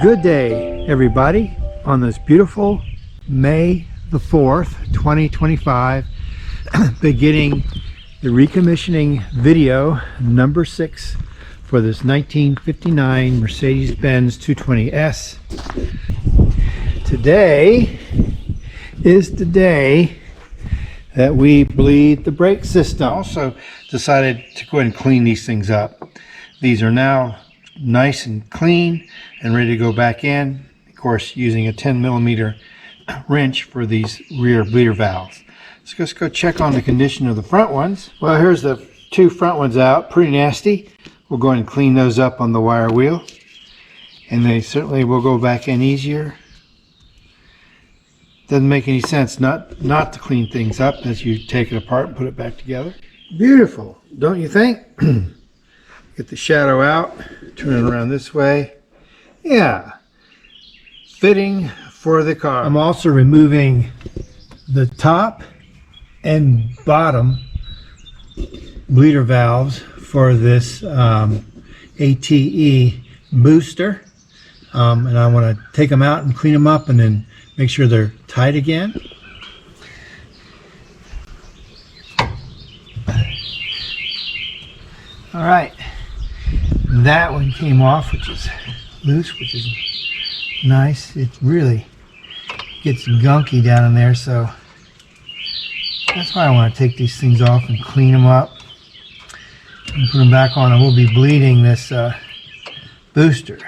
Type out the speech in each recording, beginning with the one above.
Good day, everybody, on this beautiful May the 4th, 2025, beginning the recommissioning video number 6 for this 1959 Mercedes Benz 220S. Today is the day that we bleed the brake system. Also decided to go ahead and clean these things up. These are now nice and clean and ready to go back in, of course using a 10mm wrench for these rear bleeder valves. So let's go check on the condition of the front ones. Well, here's the two front ones out, pretty nasty. We'll go ahead and clean those up on the wire wheel, and they certainly will go back in easier. Doesn't make any sense not to clean things up as you take it apart and put it back together. Beautiful, don't you think? Get the shadow out, turn it around this way. Yeah, fitting for the car. I'm also removing the top and bottom bleeder valves for this ATE booster. And I want to take them out and clean them up and then make sure they're tight again. All right, that one came off, which is loose, which is nice. It really gets gunky down in there, so that's why I want to take these things off and clean them up and put them back on. And we'll be bleeding this booster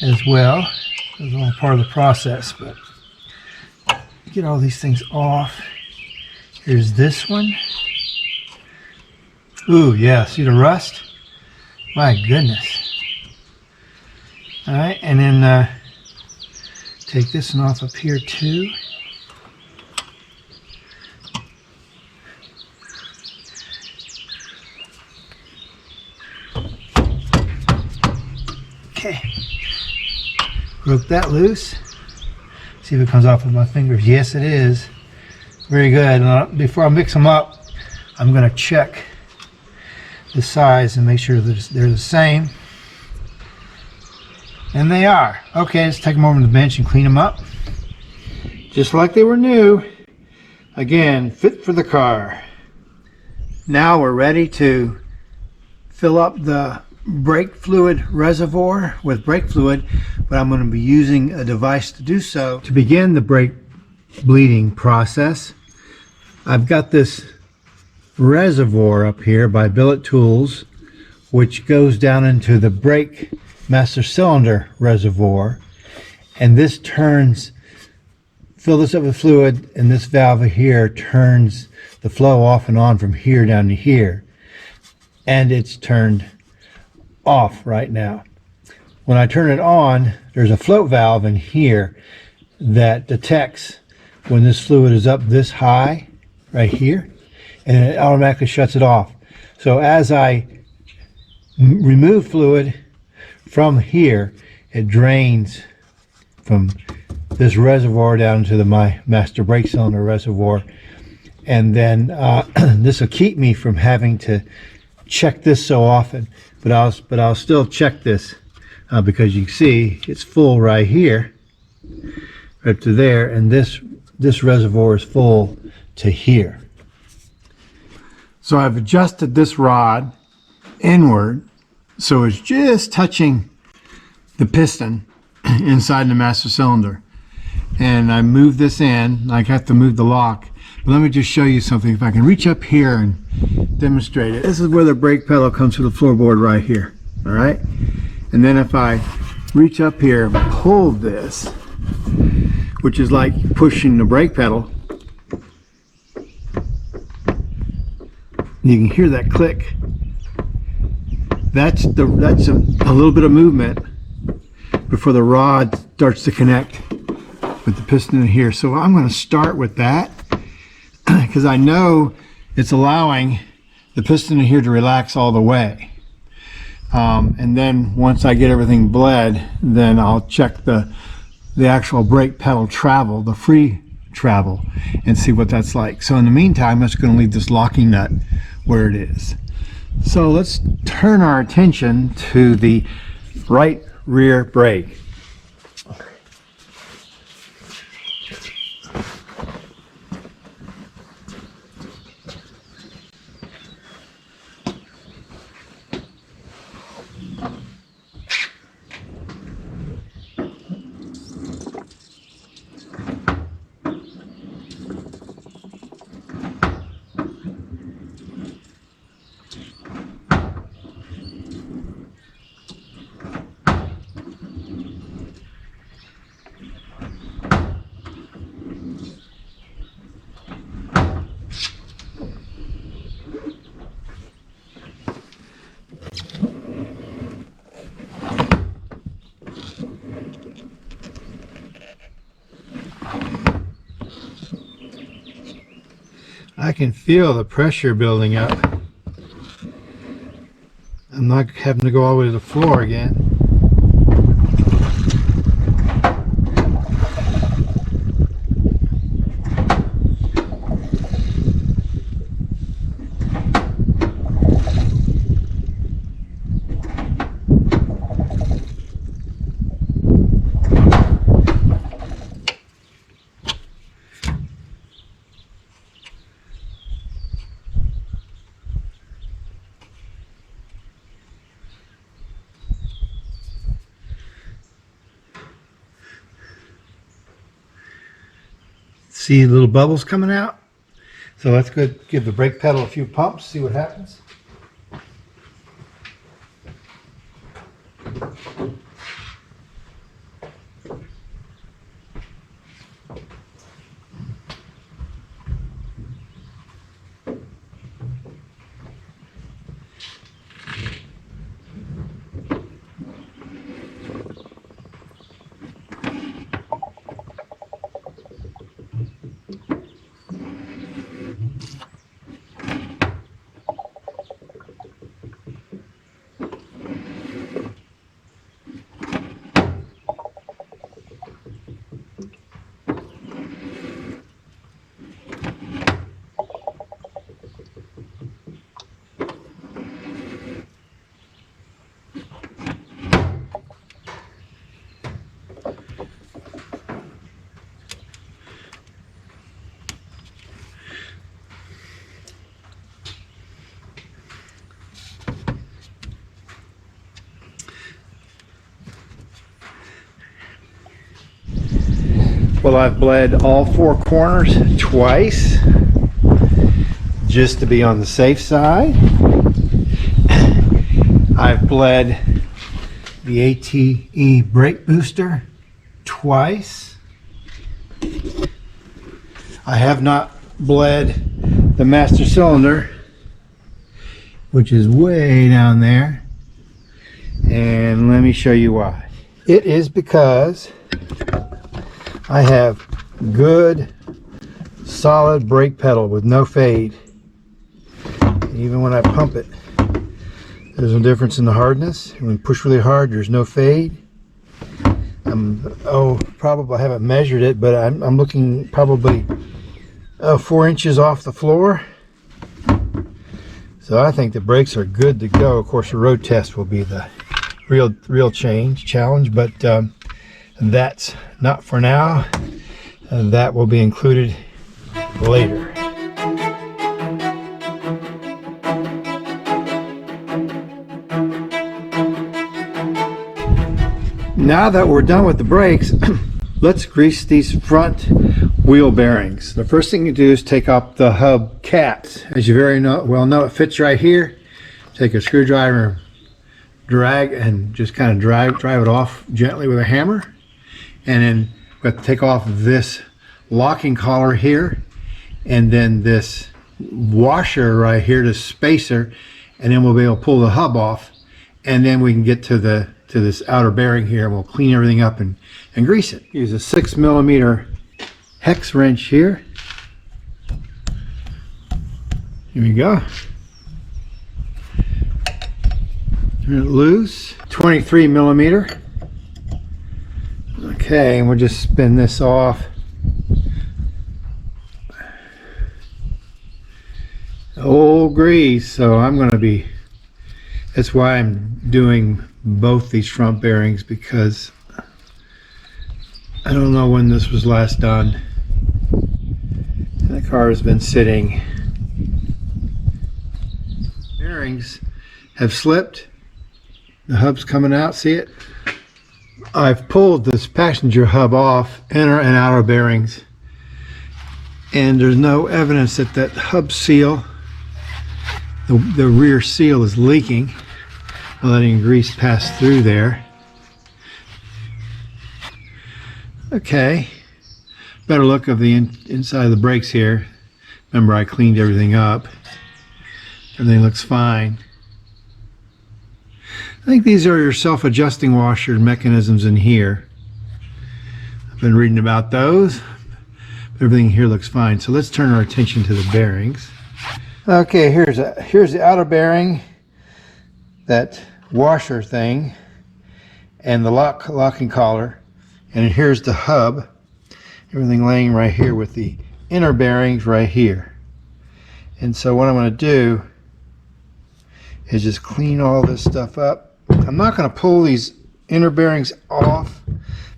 as well. It's all part of the process, but get all these things off. Here's this one. Ooh, yeah, see the rust? My goodness. All right, and then take this one off up here too. Okay. Broke that loose. See if it comes off with my fingers. Yes, it is. Very good. Before I mix them up, I'm going to check the size and make sure that they're the same. And they are. Okay, let's take them over to the bench and clean them up. Just like they were new. Again, fit for the car. Now we're ready to fill up the brake fluid reservoir with brake fluid, but I'm going to be using a device to do so. To begin the brake bleeding process, I've got this reservoir up here by Billet Tools, which goes down into the brake master cylinder reservoir, and this turns, fill this up with fluid, and this valve here turns the flow off and on from here down to here, and it's turned off right now. When I turn it on, there's a float valve in here that detects when this fluid is up this high right here, and it automatically shuts it off. So as I remove fluid from here, it drains from this reservoir down to my master brake cylinder reservoir, and then this will keep me from having to check this so often. But I'll still check this because you can see it's full right here, right up to there, and this reservoir is full to here. So I've adjusted this rod inward so it's just touching the piston inside the master cylinder. And I move this in. I have to move the lock. But let me just show you something. If I can reach up here and demonstrate it. This is where the brake pedal comes to the floorboard right here. All right? And then if I reach up here and pull this, which is like pushing the brake pedal, you can hear that click. That's a little bit of movement before the rod starts to connect with the piston in here. So I'm going to start with that because I know it's allowing the piston in here to relax all the way. And then once I get everything bled, then I'll check the actual brake pedal travel, the free travel, and see what that's like. So in the meantime, I'm just going to leave this locking nut where it is. So let's turn our attention to the right rear brake. I can feel the pressure building up. I'm not having to go all the way to the floor again. See little bubbles coming out? So let's go give the brake pedal a few pumps, see what happens. Well, I've bled all four corners twice just to be on the safe side. I've bled the ATE brake booster twice. I have not bled the master cylinder, which is way down there, and let me show you why. It is because I have good solid brake pedal with no fade. Even when I pump it, there's no difference in the hardness. When you push really hard, there's no fade. Probably I haven't measured it, but I'm looking probably 4 inches off the floor. So I think the brakes are good to go. Of course, the road test will be the real challenge, but that's not for now. That will be included later. Now that we're done with the brakes, let's grease these front wheel bearings. The first thing you do is take off the hub caps. As you well know, it fits right here. Take a screwdriver, drag, and just kind of drive it off gently with a hammer. And then we have to take off this locking collar here, and then this washer right here, the spacer, and then we'll be able to pull the hub off, and then we can get to this outer bearing here, and we'll clean everything up and grease it. Use a 6mm hex wrench here. Here we go. Turn it loose. 23mm. Okay, and we'll just spin this off. Old grease, so that's why I'm doing both these front bearings because I don't know when this was last done. And the car has been sitting. Bearings have slipped. The hub's coming out, see it? I've pulled this passenger hub off, inner and outer bearings, and there's no evidence that that hub seal, the rear seal, is leaking. I'm letting grease pass through there. Okay, better look of the inside of the brakes here. Remember, I cleaned everything up. Everything looks fine. I think these are your self-adjusting washer mechanisms in here. I've been reading about those. Everything here looks fine. So let's turn our attention to the bearings. Okay, here's the outer bearing, that washer thing, and the locking collar. And here's the hub. Everything laying right here with the inner bearings right here. And so what I'm going to do is just clean all this stuff up. I'm not going to pull these inner bearings off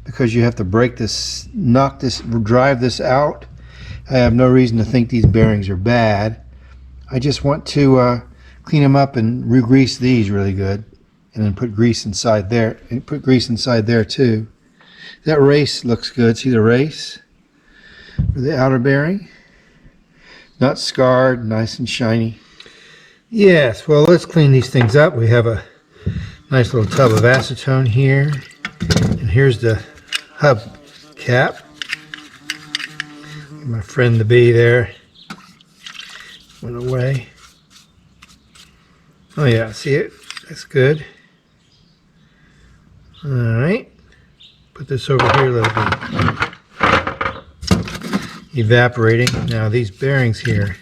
because you have to break this, drive this out. I have no reason to think these bearings are bad. I just want to clean them up and re-grease these really good, and then put grease inside there, and put grease inside there too. That race looks good. See the race for the outer bearing? Not scarred, nice and shiny. Yes, well, let's clean these things up. We have a nice little tub of acetone here, and here's the hub cap. My friend the bee there went away. Oh yeah, see it? That's good. All right, put this over here. That'll be evaporating. Now these bearings here,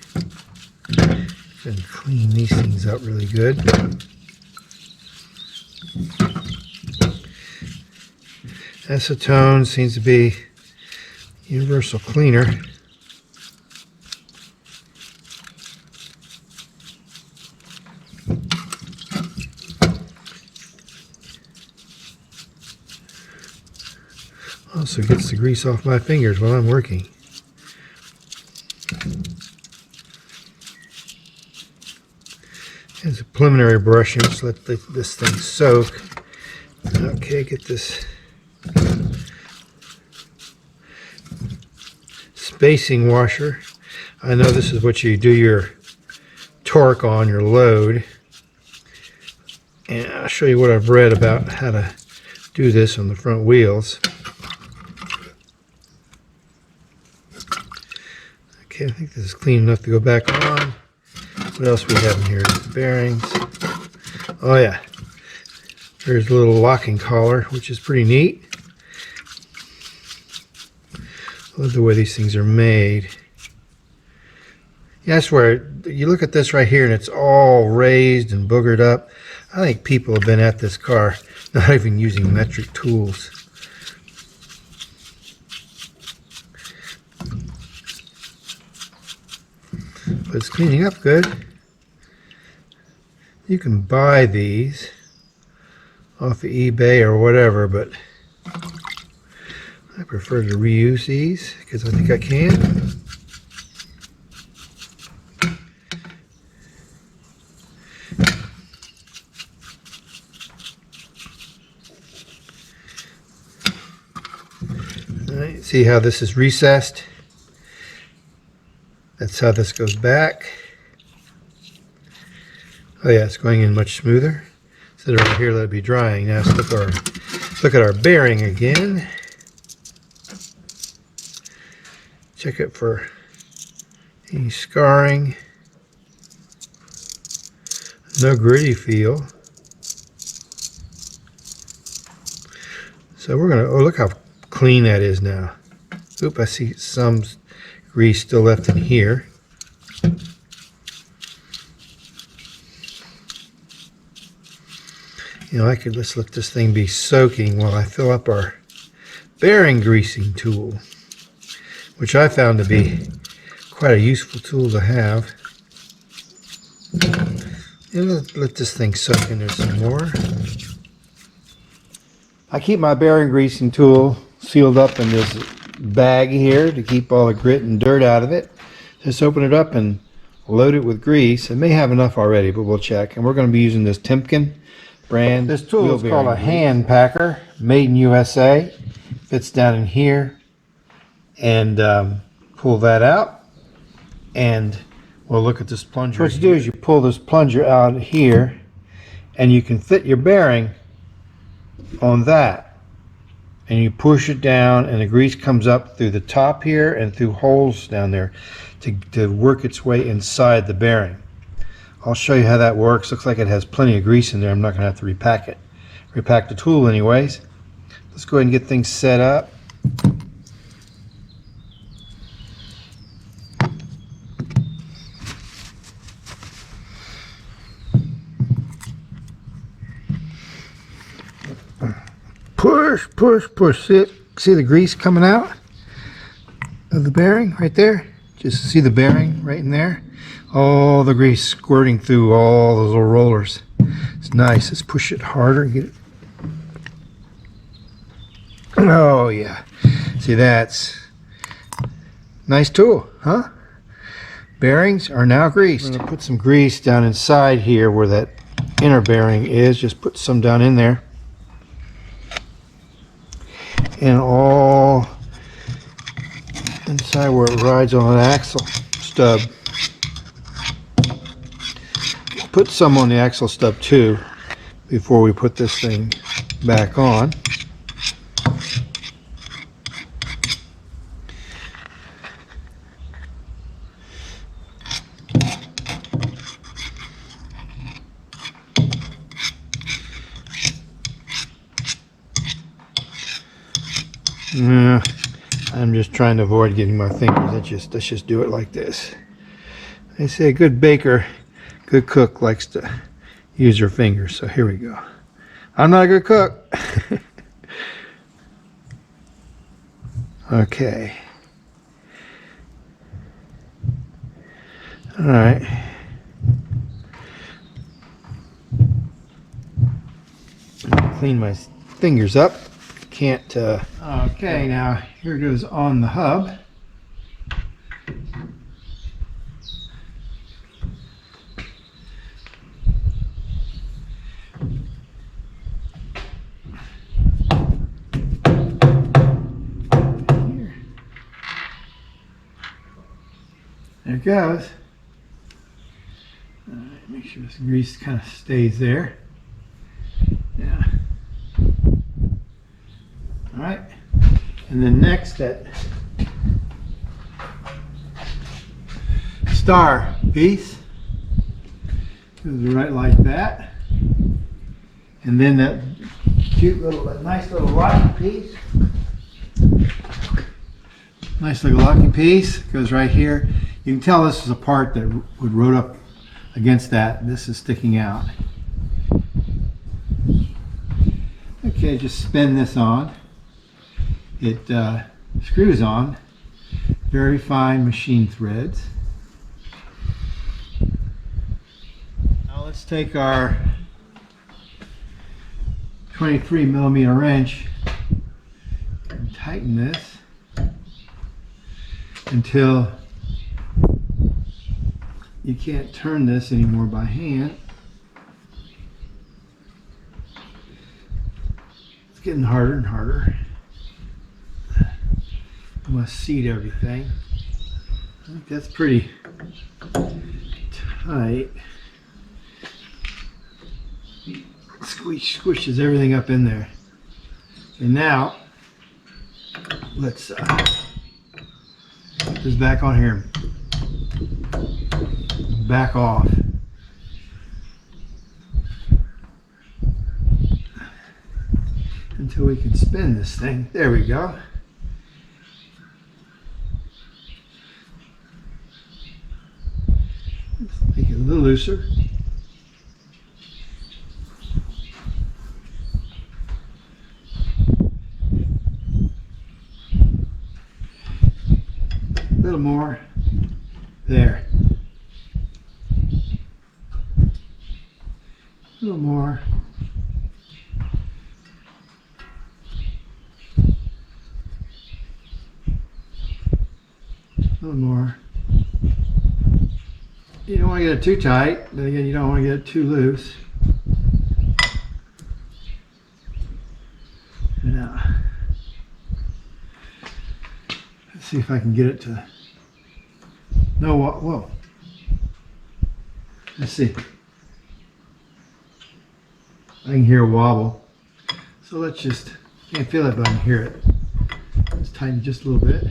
and clean these things up really good. Acetone seems to be universal cleaner. Also gets the grease off my fingers while I'm working. As a preliminary brushing, just let this thing soak. Okay, get this spacing washer. I know this is what you do your torque on, your load. And I'll show you what I've read about how to do this on the front wheels. Okay, I think this is clean enough to go back on. What else we have in here? The bearings. Oh yeah, there's a little locking collar, which is pretty neat. I love the way these things are made. Yeah, I swear, you look at this right here and it's all raised and boogered up. I think people have been at this car not even using metric tools. But it's cleaning up good. You can buy these off of eBay or whatever, but I prefer to reuse these because I think I can. All right, see how this is recessed? That's how this goes back. Oh yeah, it's going in much smoother. Set it over here, let it be drying. Now let's look at our bearing again. Check it for any scarring. No gritty feel. So we're gonna, oh look how clean that is now. Oop, I see some grease still left in here. You know, let's let this thing be soaking while I fill up our bearing greasing tool, which I found to be quite a useful tool to have. And let this thing soak in there some more. I keep my bearing greasing tool sealed up in this bag here to keep all the grit and dirt out of it. Just open it up and load it with grease. It may have enough already, but we'll check. And we're going to be using this Timken brand. This tool is called a hand packer, made in USA. Fits down in here. And pull that out. And we'll look at this plunger. What you do is you pull this plunger out here, and you can fit your bearing on that. And you push it down, and the grease comes up through the top here and through holes down there to work its way inside the bearing. I'll show you how that works. Looks like it has plenty of grease in there. I'm not going to have to repack it. Repack the tool anyways. Let's go ahead and get things set up. Push, push, push. See the grease coming out of the bearing right there? Just see the bearing right in there? All the grease squirting through all those little rollers. It's nice. Let's push it harder and get it. Oh yeah. See, that's nice tool, huh? Bearings are now greased. I'm going to put some grease down inside here where that inner bearing is. Just put some down in there. And all inside where it rides on an axle stub. Put some on the axle stub too before we put this thing back on. I'm just trying to avoid getting my fingers. Let's just do it like this. They say a good baker, good cook likes to use her fingers. So here we go. I'm not a good cook. Okay. All right. Clean my fingers up. Can't okay, now here it goes on the hub. Here. There it goes. All right, make sure this grease kind of stays there. Yeah. All right, and then next that star piece goes right like that, and then that cute little, that nice little locking piece, goes right here. You can tell this is a part that would rode up against that. This is sticking out. Okay, just spin this on. It screws on, very fine machine threads. Now let's take our 23mm wrench and tighten this until you can't turn this anymore by hand. It's getting harder and harder. I must seat everything. I think that's pretty tight. Squishes everything up in there. And now let's put this back on here. Back off. Until we can spin this thing. There we go. Make it a little looser. A little more. There. A little more. A little more. You don't want to get it too tight. Then again, you don't want to get it too loose. Now, let's see if I can get it to. No, whoa. Let's see. I can hear a wobble. So let's just, can't feel it, but I can hear it. Let's tighten just a little bit.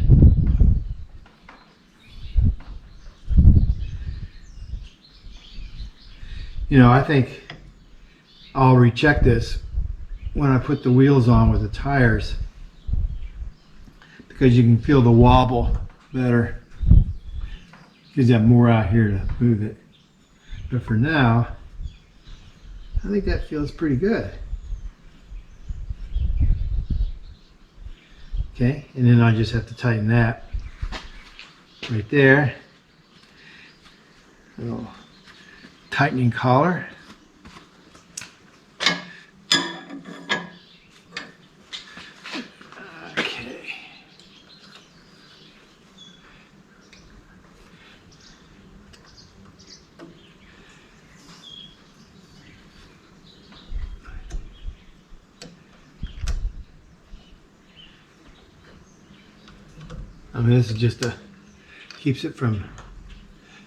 You know, I think I'll recheck this when I put the wheels on with the tires, because you can feel the wobble better. Gives you more out here to move it. But for now, I think that feels pretty good. Okay, and then I just have to tighten that right there. A little tightening collar. Okay. I mean, this is just keeps it from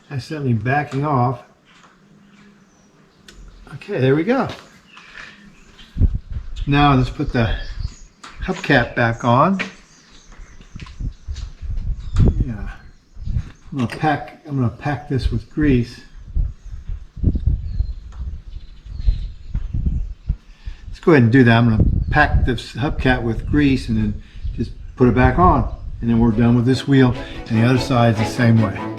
accidentally backing off. Okay, there we go. Now let's put the hubcap back on. Yeah, I'm gonna pack this with grease. Let's go ahead and do that. I'm gonna pack this hubcap with grease and then just put it back on. And then we're done with this wheel, and the other side is the same way.